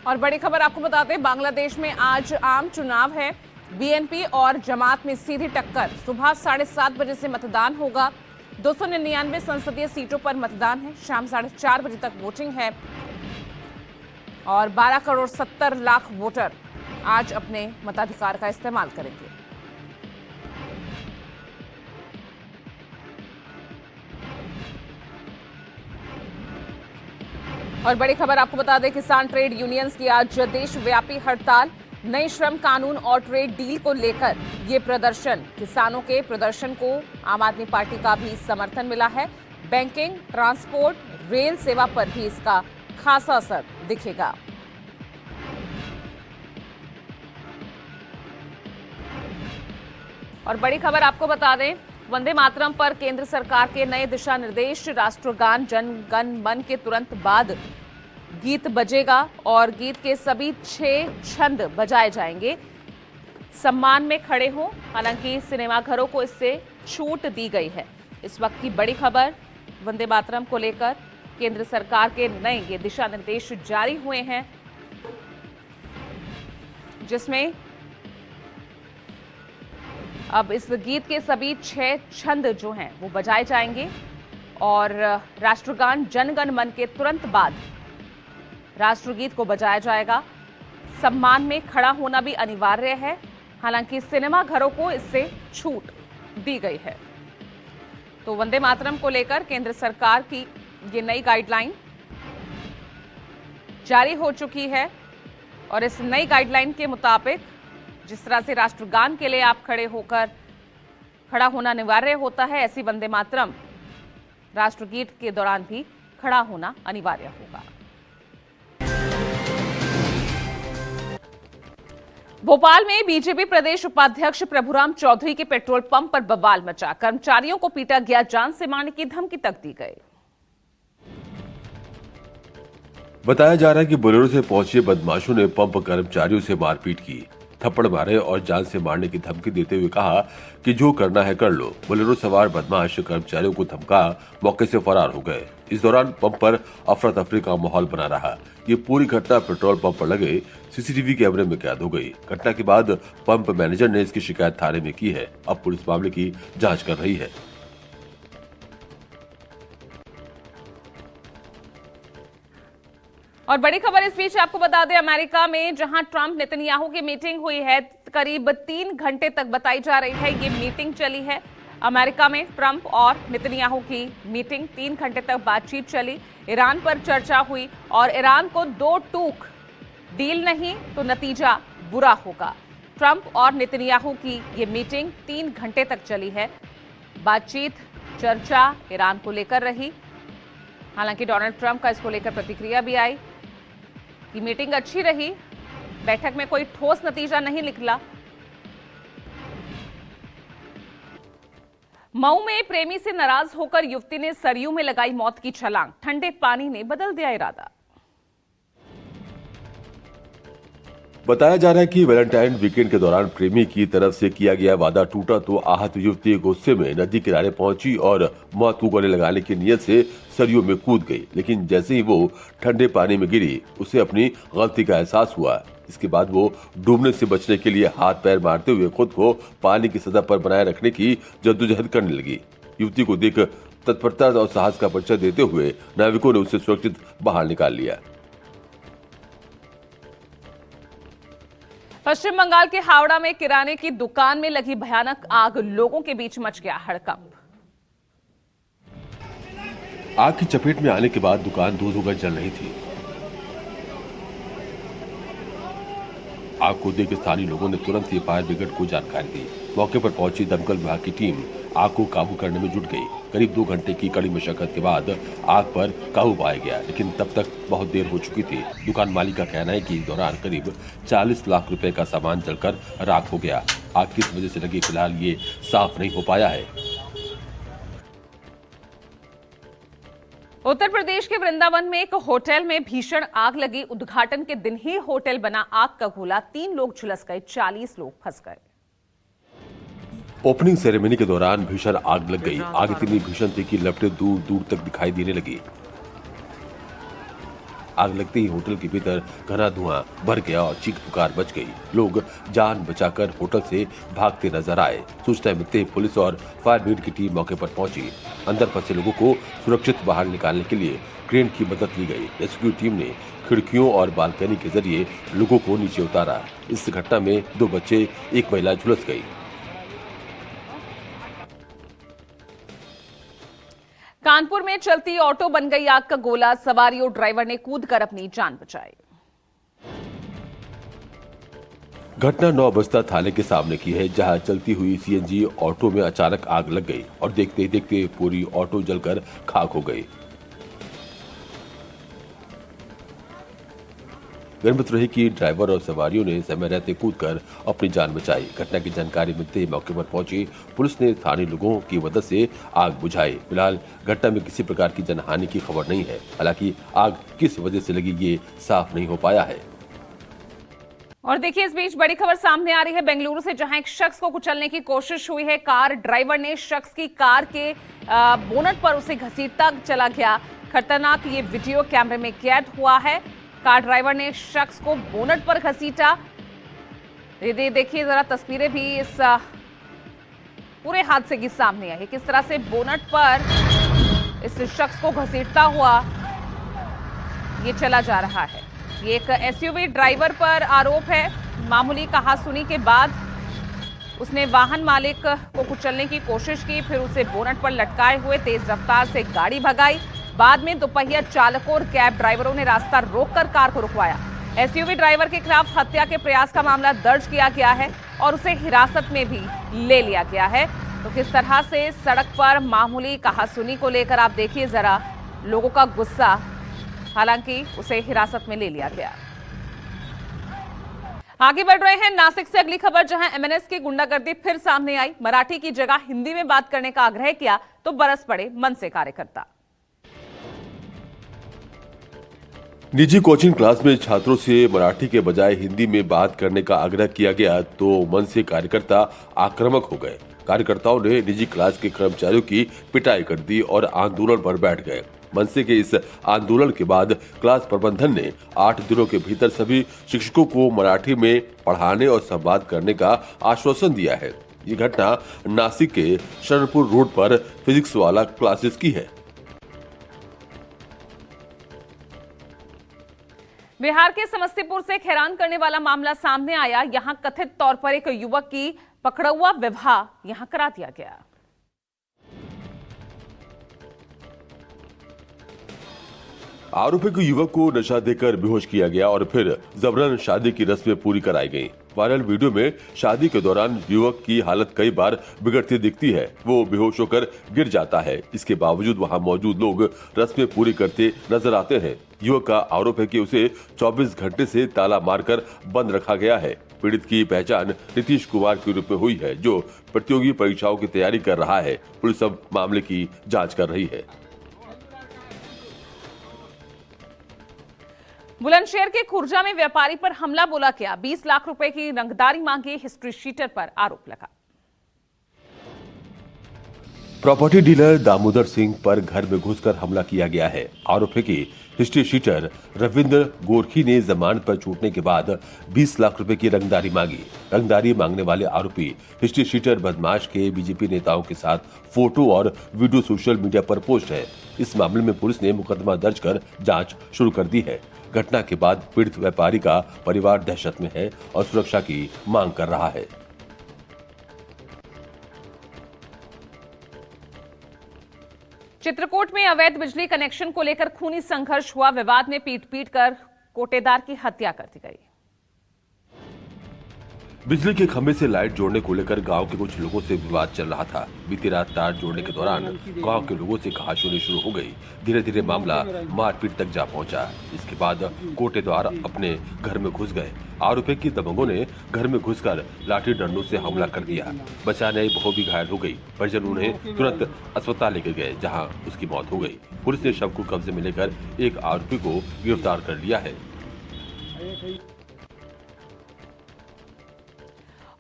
और बड़ी खबर आपको बता दें, बांग्लादेश में आज आम चुनाव है। बीएनपी और जमात में सीधी टक्कर। सुबह 7:30 बजे से मतदान होगा। 299 संसदीय सीटों पर मतदान है। शाम 4:30 बजे तक वोटिंग है और 12 करोड़ 70 लाख वोटर आज अपने मताधिकार का इस्तेमाल करेंगे। और बड़ी खबर आपको बता दें, किसान ट्रेड यूनियंस की आज देशव्यापी हड़ताल। नए श्रम कानून और ट्रेड डील को लेकर ये प्रदर्शन। किसानों के प्रदर्शन को आम आदमी पार्टी का भी समर्थन मिला है। बैंकिंग, ट्रांसपोर्ट, रेल सेवा पर भी इसका खासा असर दिखेगा। और बड़ी खबर आपको बता दें, वंदे मातरम पर केंद्र सरकार के नए दिशा निर्देश। राष्ट्रगान जन गण मन के तुरंत बाद गीत बजेगा और गीत के सभी 6 छंद बजाए जाएंगे। सम्मान में खड़े हों। हालांकि सिनेमाघरों को इससे छूट दी गई है। इस वक्त की बड़ी खबर वंदे मातरम को लेकर केंद्र सरकार के नए ये दिशा निर्देश जारी हुए हैं, जिसमें अब इस गीत के सभी 6 छंद जो हैं वो बजाए जाएंगे और राष्ट्रगान जन गण मन के तुरंत बाद राष्ट्रगीत को बजाया जाएगा। सम्मान में खड़ा होना भी अनिवार्य है। हालांकि सिनेमाघरों को इससे छूट दी गई है। तो वंदे मातरम को लेकर केंद्र सरकार की ये नई गाइडलाइन जारी हो चुकी है और इस नई गाइडलाइन के मुताबिक जिस तरह से राष्ट्रगान के लिए आप खड़ा होना अनिवार्य होता है, ऐसी वंदे मातरम राष्ट्रगीत के दौरान भी खड़ा होना अनिवार्य होगा। भोपाल में बीजेपी प्रदेश उपाध्यक्ष प्रभुराम चौधरी के पेट्रोल पंप पर बवाल मचा। कर्मचारियों को पीटा गया, जान से मारने की धमकी तक दी गई। बताया जा रहा है कि बोलेरो से पहुंचे बदमाशों ने पंप कर्मचारियों से मारपीट की, थप्पड़ मारे और जान से मारने की धमकी देते हुए कहा कि जो करना है कर लो। बोलेरो सवार बदमाश कर्मचारियों को धमका मौके से फरार हो गए। इस दौरान पंप पर अफरा तफरी का माहौल बना रहा। ये पूरी घटना पेट्रोल पंप पर लगे सीसीटीवी कैमरे में कैद हो गई। घटना के बाद पंप मैनेजर ने इसकी शिकायत थाने में की है। अब पुलिस मामले की जाँच कर रही है। और बड़ी खबर इस बीच आपको बता दें, अमेरिका में जहां ट्रंप नेतन्याहू की मीटिंग हुई है, करीब 3 घंटे तक बताई जा रही है ये मीटिंग चली है। अमेरिका में ट्रंप और नेतन्याहू की मीटिंग 3 घंटे तक बातचीत चली। ईरान पर चर्चा हुई और ईरान को 2 टूक, डील नहीं तो नतीजा बुरा होगा। ट्रंप और नेतन्याहू की ये मीटिंग 3 घंटे तक चली है। बातचीत, चर्चा ईरान को लेकर रही। हालांकि डोनाल्ड ट्रंप का इसको लेकर प्रतिक्रिया भी आई कि मीटिंग अच्छी रही, बैठक में कोई ठोस नतीजा नहीं निकला। मऊ में प्रेमी से नाराज होकर युवती ने सरयू में लगाई मौत की छलांग। ठंडे पानी ने बदल दिया इरादा। बताया जा रहा है कि वैलेंटाइन वीकेंड के दौरान प्रेमी की तरफ से किया गया वादा टूटा तो आहत युवती गुस्से में नदी किनारे पहुंची और मौत को गले लगाने की नियत से सरयू में कूद गई। लेकिन जैसे ही वो ठंडे पानी में गिरी, उसे अपनी गलती का एहसास हुआ। इसके बाद वो डूबने से बचने के लिए हाथ पैर मारते हुए खुद को पानी की सतह पर बनाए रखने की जद्दोजहद करने लगी। युवती को देख तत्परता और साहस का परिचय देते हुए नाविकों ने उसे सुरक्षित बाहर निकाल लिया। पश्चिम बंगाल के हावड़ा में किराने की दुकान में लगी भयानक आग, लोगों के बीच मच गया हड़कंप। आग की चपेट में आने के बाद दुकान धू धू कर जल रही थी। आग को देख स्थानीय लोगों ने तुरंत ही फायर ब्रिगेड को जानकारी दी। मौके पर पहुंची दमकल विभाग की टीम आग को काबू करने में जुट गई। करीब 2 घंटे की कड़ी मशक्कत के बाद आग पर काबू पाया गया, लेकिन तब तक बहुत देर हो चुकी थी। दुकान मालिक का कहना है कि इस दौरान करीब 40 लाख रुपए का सामान जलकर राख हो गया। आग किस वजह से लगी, फिलहाल ये साफ नहीं हो पाया है। उत्तर प्रदेश के वृंदावन में एक होटल में भीषण आग लगी। उद्घाटन के दिन ही होटल बना आग का गोला। 3 लोग झुलस गए, 40 लोग फंस गए। ओपनिंग सेरेमनी के दौरान भीषण आग लग गई। आग इतनी भीषण थी कि लपटें दूर दूर तक दिखाई देने लगी। आग लगते ही होटल के भीतर घना धुआं भर गया और चीख पुकार मच गई। लोग जान बचाकर होटल से भागते नजर आए। सूचना मिलते ही पुलिस और फायर ब्रिगेड की टीम मौके पर पहुंची। अंदर फंसे लोगों को सुरक्षित बाहर निकालने के लिए क्रेन की मदद ली गई। रेस्क्यू टीम ने खिड़कियों और बालकनी के जरिए लोगों को नीचे उतारा। इस घटना में 2 बच्चे, 1 महिला झुलस गई। कानपुर में चलती ऑटो बन गई आग का गोला, सवारियों ड्राइवर ने कूदकर अपनी जान बचाई। घटना नौबस्ता थाने के सामने की है, जहां चलती हुई सीएनजी ऑटो में अचानक आग लग गई और देखते ही देखते पूरी ऑटो जलकर खाक हो गई। गनीमत रही कि ड्राइवर और सवारियों ने समय रहते कूदकर अपनी जान बचाई। घटना की जानकारी मिलते ही मौके पर पहुंची पुलिस ने स्थानीय लोगों की मदद से आग बुझाई। फिलहाल घटना में किसी प्रकार की जनहानि की खबर नहीं है। हालांकि आग किस वजह से लगी ये साफ नहीं हो पाया है। और देखिए, इस बीच बड़ी खबर सामने आ रही है बेंगलुरु से, जहां एक शख्स को कुचलने की कोशिश हुई है। कार ड्राइवर ने शख्स की कार के बोनट पर उसे घसीटता चला गया। खतरनाक ये वीडियो कैमरे में कैद हुआ है। कार ड्राइवर ने शख्स को बोनट पर घसीटा। ये देखिए जरा तस्वीरें भी इस पूरे हादसे की सामने आई है, किस तरह से बोनट पर इस शख्स को घसीटता हुआ ये चला जा रहा है। ये एक एसयूवी ड्राइवर पर आरोप है। मामूली कहासुनी के बाद उसने वाहन मालिक को कुचलने की कोशिश की, फिर उसे बोनट पर लटकाए हुए तेज रफ्तार से गाड़ी भगाई। बाद में दोपहिया चालकों और कैब ड्राइवरों ने रास्ता रोककर कार को रुकवाया। एसयूवी ड्राइवर के खिलाफ हत्या के प्रयास का मामला दर्ज किया गया है और उसे हिरासत में भी ले लिया गया है। तो किस तरह से सड़क पर मामूली कहासुनी को लेकर आप देखिए जरा लोगों का गुस्सा। हालांकि उसे हिरासत में ले लिया गया। आगे बढ़ रहे हैं नासिक से अगली खबर, जहां एमएनएस की गुंडागर्दी फिर सामने आई। मराठी की जगह हिंदी में बात करने का आग्रह किया तो बरस पड़े मन से कार्यकर्ता। निजी कोचिंग क्लास में छात्रों से मराठी के बजाय हिंदी में बात करने का आग्रह किया गया तो मन से कार्यकर्ता आक्रामक हो गए। कार्यकर्ताओं ने निजी क्लास के कर्मचारियों की पिटाई कर दी और आंदोलन पर बैठ गए। मनसे के इस आंदोलन के बाद क्लास प्रबंधन ने 8 दिनों के भीतर सभी शिक्षकों को मराठी में पढ़ाने और संवाद करने का आश्वासन दिया है। ये घटना नासिक के शरणपुर रोड पर फिजिक्स वाला क्लासेस की है। बिहार के समस्तीपुर से एक हैरान करने वाला मामला सामने आया। यहां कथित तौर पर एक युवक की पकड़ुआ विवाह यहां करा दिया गया। आरोपी को युवक को नशा देकर बेहोश किया गया और फिर जबरन शादी की रस्में पूरी कराई गई। वायरल वीडियो में शादी के दौरान युवक की हालत कई बार बिगड़ती दिखती है। वो बेहोश होकर गिर जाता है। इसके बावजूद वहां मौजूद लोग रस्में पूरी करते नजर आते हैं। युवक का आरोप है कि उसे 24 घंटे से ताला मारकर बंद रखा गया है। पीड़ित की पहचान नीतीश कुमार के रूप में हुई है, जो प्रतियोगी परीक्षाओं की तैयारी कर रहा है। पुलिस अब मामले की जांच कर रही है। बुलंदशहर के खुर्जा में व्यापारी पर हमला बोला गया। 20 लाख रुपए की रंगदारी मांगी, हिस्ट्री शीटर पर आरोप लगा। प्रॉपर्टी डीलर दामोदर सिंह पर घर में घुसकर हमला किया गया है। आरोप है कि हिस्ट्री शीटर रविंद्र गोरखी ने जमानत पर छूटने के बाद 20 लाख रुपए की रंगदारी मांगी। रंगदारी मांगने वाले आरोपी हिस्ट्री शीटर बदमाश के बीजेपी नेताओं के साथ फोटो और वीडियो सोशल मीडिया पर पोस्ट है। इस मामले में पुलिस ने मुकदमा दर्ज कर जांच शुरू कर दी है। घटना के बाद पीड़ित व्यापारी का परिवार दहशत में है और सुरक्षा की मांग कर रहा है। चित्रकूट में अवैध बिजली कनेक्शन को लेकर खूनी संघर्ष हुआ। विवाद में पीट कर कोटेदार की हत्या कर दी गई। बिजली के खंभे से लाइट जोड़ने को लेकर गांव के कुछ लोगों से विवाद चल रहा था। बीती रात तार जोड़ने के दौरान गांव के लोगों से कहासुनी शुरू हो गई। धीरे धीरे मामला मारपीट तक जा पहुंचा। इसके बाद कोटेदार अपने घर में घुस गए। आरोपी की दबंगों ने घर में घुसकर लाठी डंडों से हमला कर दिया। बचाने आई बहू भी घायल हो गई। परिजन उन्हें तुरंत अस्पताल लेकर गए, जहाँ उसकी मौत हो गई। पुलिस ने शव को कब्जे में लेकर एक आरोपी को गिरफ्तार कर लिया है।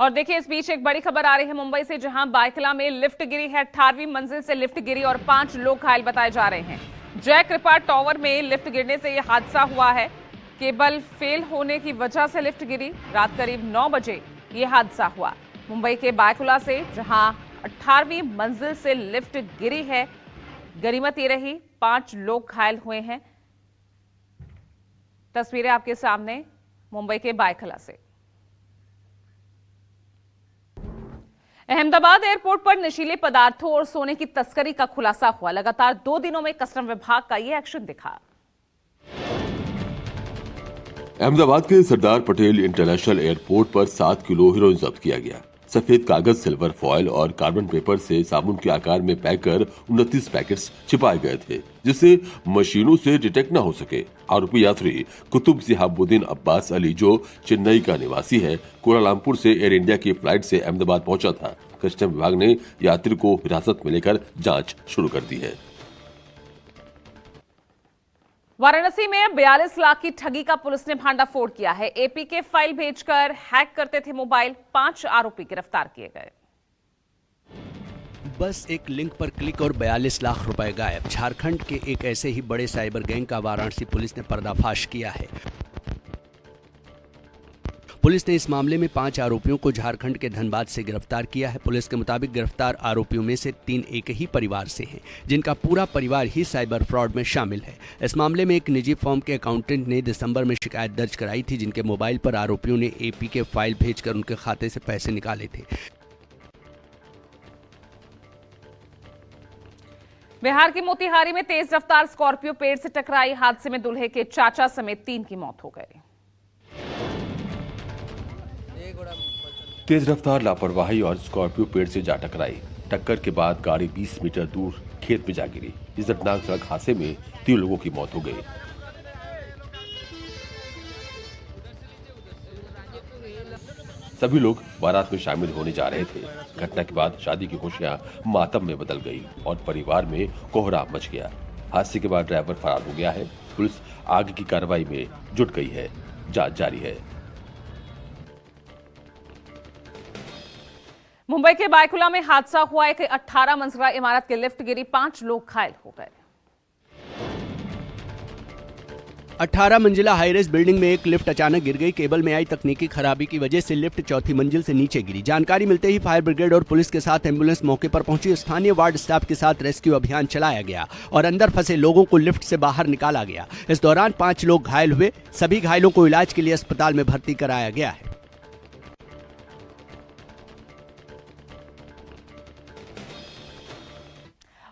और देखिए, इस बीच एक बड़ी खबर आ रही है मुंबई से, जहां बायकला में लिफ्ट गिरी है। 18वीं मंजिल से लिफ्ट गिरी और 5 लोग घायल बताए जा रहे हैं। जय कृपा टावर में लिफ्ट गिरने से यह हादसा हुआ है। केबल फेल होने की वजह से लिफ्ट गिरी। रात करीब 9 बजे यह हादसा हुआ। मुंबई के बायकुला से, जहां 18वीं मंजिल से लिफ्ट गिरी है। गनीमत ये रही 5 लोग घायल हुए हैं। तस्वीरें आपके सामने मुंबई के बायकुला से। अहमदाबाद एयरपोर्ट पर नशीले पदार्थों और सोने की तस्करी का खुलासा हुआ। लगातार 2 दिनों में कस्टम विभाग का यह एक्शन दिखा। अहमदाबाद के सरदार पटेल इंटरनेशनल एयरपोर्ट पर 7 किलो हेरोइन जब्त किया गया। सफेद कागज, सिल्वर फॉयल और कार्बन पेपर से साबुन के आकार में पैक कर 29 पैकेट्स छिपाए गए थे, जिससे मशीनों से डिटेक्ट न हो सके। आरोपी यात्री कुतुब सिहाबुद्दीन अब्बास अली, जो चेन्नई का निवासी है, कुआलालंपुर से एयर इंडिया की फ्लाइट से अहमदाबाद पहुंचा था। कस्टम विभाग ने यात्री को हिरासत में लेकर जांच शुरू कर दी है। वाराणसी में 42 लाख की ठगी का पुलिस ने भांडाफोड़ किया है। एपी के फाइल भेजकर हैक करते थे मोबाइल। 5 आरोपी गिरफ्तार किए गए। बस एक लिंक पर क्लिक और 42 लाख रुपए गायब। झारखंड के एक ऐसे ही बड़े साइबर गैंग का वाराणसी पुलिस ने पर्दाफाश किया है। पुलिस ने इस मामले में 5 आरोपियों को झारखंड के धनबाद से गिरफ्तार किया है। पुलिस के मुताबिक गिरफ्तार आरोपियों में से 3 एक ही परिवार से हैं, जिनका पूरा परिवार ही साइबर फ्रॉड में शामिल है। इस मामले में एक निजी फर्म के अकाउंटेंट ने दिसंबर में शिकायत दर्ज कराई थी, जिनके मोबाइल पर आरोपियों ने एपी के फाइल भेजकर उनके खाते से पैसे निकाले थे। बिहार के मोतिहारी में तेज रफ्तार स्कॉर्पियो पेड़ से टकराई। हादसे में दूल्हे के चाचा समेत 3 की मौत हो गई। तेज रफ्तार लापरवाही और स्कॉर्पियो पेड़ से जा टकराई। टक्कर के बाद गाड़ी 20 मीटर दूर खेत में जा गिरी। इस दर्दनाक सड़क हादसे में 3 लोगों की मौत हो गई। सभी लोग बारात में शामिल होने जा रहे थे। घटना के बाद शादी की खुशियां मातम में बदल गई और परिवार में कोहराम मच गया। हादसे के बाद ड्राइवर फरार हो गया है। पुलिस आगे की कार्रवाई में जुट गई है। जांच जारी है। मुंबई के बायकुला में हादसा हुआ। एक 18 मंजिला इमारत के लिफ्ट गिरी। 5 लोग घायल हो गए। 18 मंजिला हाईरेज बिल्डिंग में एक लिफ्ट अचानक गिर गई। केबल में आई तकनीकी खराबी की वजह से लिफ्ट 4थी मंजिल से नीचे गिरी। जानकारी मिलते ही फायर ब्रिगेड और पुलिस के साथ एम्बुलेंस मौके पर पहुंची। स्थानीय वार्ड स्टाफ के साथ रेस्क्यू अभियान चलाया गया और अंदर फंसे लोगों को लिफ्ट से बाहर निकाला गया। इस दौरान 5 लोग घायल हुए। सभी घायलों को इलाज के लिए अस्पताल में भर्ती कराया गया है।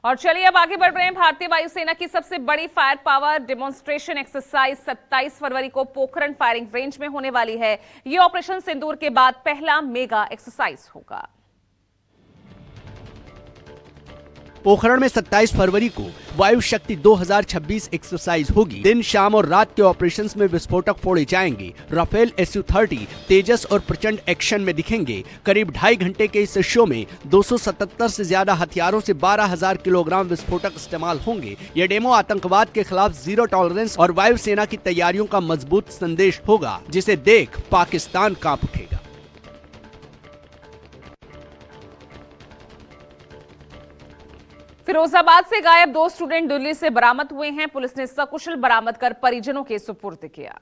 और चलिए अब आगे बढ़ रहे हैं। भारतीय वायुसेना की सबसे बड़ी फायर पावर डेमोन्स्ट्रेशन एक्सरसाइज 27 फरवरी को पोखरण फायरिंग रेंज में होने वाली है। ये ऑपरेशन सिंदूर के बाद पहला मेगा एक्सरसाइज होगा। पोखरण में 27 फरवरी को वायु शक्ति 2026 एक्सरसाइज होगी। दिन, शाम और रात के ऑपरेशंस में विस्फोटक फोड़े जाएंगे। राफेल SU-30, तेजस और प्रचंड एक्शन में दिखेंगे। करीब 2.5 घंटे के इस शो में 277 से ज्यादा हथियारों से 12,000 किलोग्राम विस्फोटक इस्तेमाल होंगे। यह डेमो आतंकवाद के खिलाफ जीरो टॉलरेंस और वायुसेना की तैयारियों का मजबूत संदेश होगा, जिसे देख पाकिस्तान कांप उठेगा। फिरोजाबाद से गायब 2 स्टूडेंट दिल्ली से बरामद हुए हैं। पुलिस ने सकुशल बरामद कर परिजनों के सुपुर्द किया।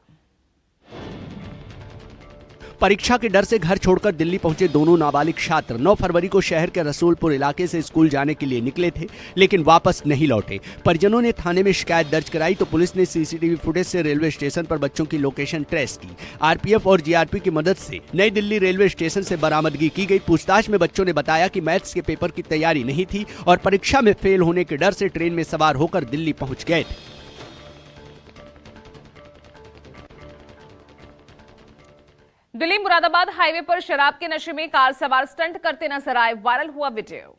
परीक्षा के डर से घर छोड़कर दिल्ली पहुंचे दोनों नाबालिग छात्र 9 फरवरी को शहर के रसूलपुर इलाके से स्कूल जाने के लिए निकले थे, लेकिन वापस नहीं लौटे। परिजनों ने थाने में शिकायत दर्ज कराई तो पुलिस ने सीसीटीवी फुटेज से रेलवे स्टेशन पर बच्चों की लोकेशन ट्रेस की। आरपीएफ और जीआरपी की मदद से नई दिल्ली रेलवे स्टेशन से बरामदगी की गई। पूछताछ में बच्चों ने बताया कि मैथ्स के पेपर की तैयारी नहीं थी और परीक्षा में फेल होने के डर से ट्रेन में सवार होकर दिल्ली पहुंच गए थे। दिल्ली मुरादाबाद हाईवे पर शराब के नशे में कार सवार स्टंट करते नजर आए। वायरल हुआ वीडियो।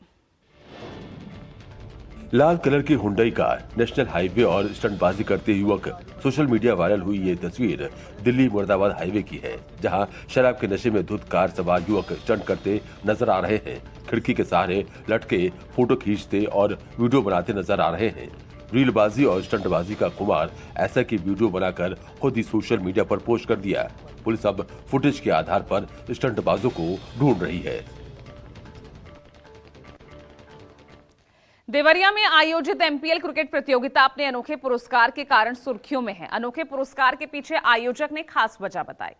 लाल कलर की हुंडई कार नेशनल हाईवे और स्टंटबाजी करते युवक। सोशल मीडिया वायरल हुई ये तस्वीर दिल्ली मुरादाबाद हाईवे की है, जहां शराब के नशे में धुत कार सवार युवक स्टंट करते नजर आ रहे हैं। खिड़की के सहारे लटके फोटो खींचते और वीडियो बनाते नजर आ रहे हैं। रीलबाजी और स्टंटबाजी का खुमार ऐसा कि वीडियो बनाकर खुद ही सोशल मीडिया पर पोस्ट कर दिया। पुलिस अब फुटेज के आधार पर स्टंटबाजों को ढूंढ रही है। देवरिया में आयोजित एमपीएल क्रिकेट प्रतियोगिता अपने अनोखे पुरस्कार के कारण सुर्खियों में है। अनोखे पुरस्कार के पीछे आयोजक ने खास वजह बताई।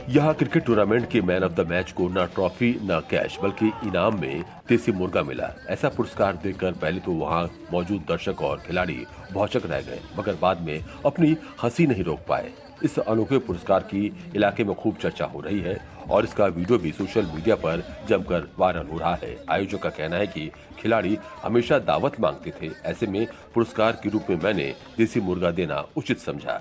यहाँ क्रिकेट टूर्नामेंट के मैन ऑफ द मैच को न ट्रॉफी न कैश बल्कि इनाम में देसी मुर्गा मिला। ऐसा पुरस्कार देखकर पहले तो वहाँ मौजूद दर्शक और खिलाड़ी भौचक रह गए, मगर बाद में अपनी हंसी नहीं रोक पाए। इस अनोखे पुरस्कार की इलाके में खूब चर्चा हो रही है और इसका वीडियो भी सोशल मीडिया पर जमकर वायरल हो रहा है। आयोजक का कहना है कि खिलाड़ी हमेशा दावत मांगते थे, ऐसे में पुरस्कार के रूप में मैंने देसी मुर्गा देना उचित समझा।